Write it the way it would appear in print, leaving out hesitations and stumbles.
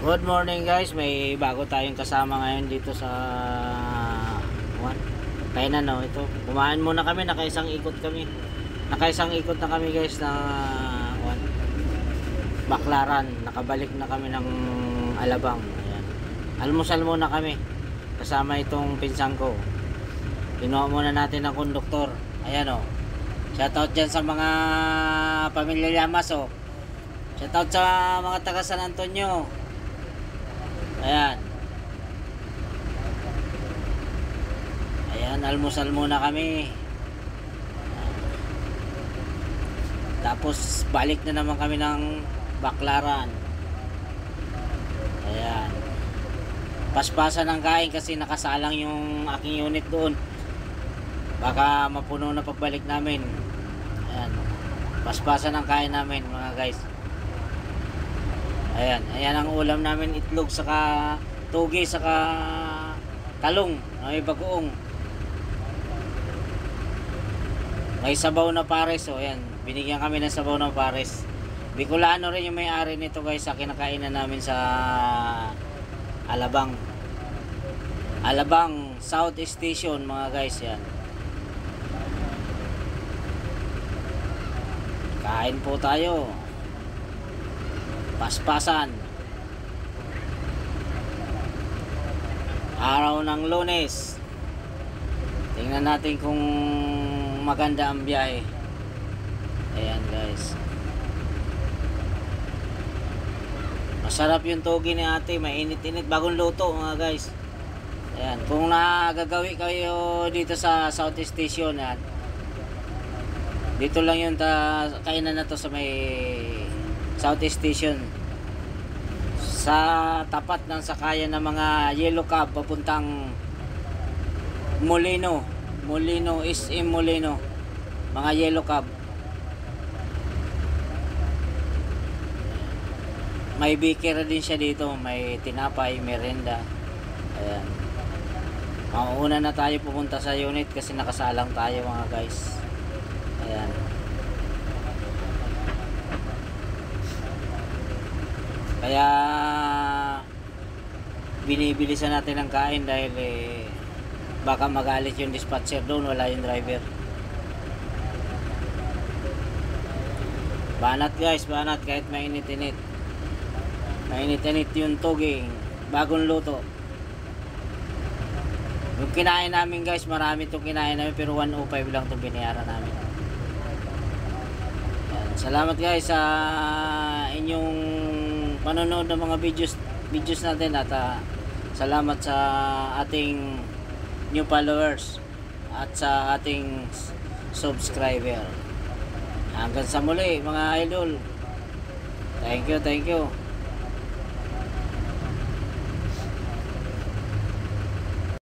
Good morning guys, may bago tayong kasama ngayon dito sa kainan no. Ito, kumain muna kami, nakaisang ikot na kami guys na Baklaran. Nakabalik na kami ng Alabang. Ayan. Almusal muna kami kasama itong pinsang ko. Kinuha muna natin ng konduktor. Ayan o, shoutout dyan sa mga pamilya Llamas o. Shoutout sa mga taga San Antonio. Ayan. Ayan, almusal muna kami. Tapos balik na naman kami ng Baklaran. Ayan. Paspasan ng kain kasi nakasalang yung aking unit doon. Baka mapuno na pagbalik namin. Ayan. Paspasan ng kain namin mga guys. Ayan, ayan ang ulam namin, itlog saka tugi saka talong, may bagoong. May sabaw na pares, so ayan, binigyan kami ng sabaw na pares. Bicolano rin yung may-ari nito guys, sa kinakainan namin sa Alabang. Alabang South Station mga guys, yan. Kain po tayo. Paspasan. Araw ng Lunes. Tingnan natin kung maganda ang biyahe. Ayan guys. Masarap yung togi ni ate, mainit-init, bagong luto mga guys. Ayan, kung nagagawi kayo dito sa South Station, yan. Dito lang yung kainan na to sa may South Station, sa tapat ng sakayan ng mga Yellow Cab papuntang Molino SM Molino, mga Yellow Cab. May bikera din siya dito, may tinapay, merenda. Ayan, mauna na tayo pupunta sa unit kasi nakasalang tayo mga guys. Ayan. Kaya binibilisan natin ang kain dahil baka magalit yung dispatcher doon, wala yung driver. Banat guys, banat kahit mainit-init. Mainit-init yung tuging, bagong luto. Yung kinain namin guys, marami itong kinain namin pero 105 lang itong binayaran namin. Yan. Salamat guys sa inyong manonood ng mga videos natin at salamat sa ating new followers at sa ating subscriber. Hanggang sa muli mga idol. Thank you.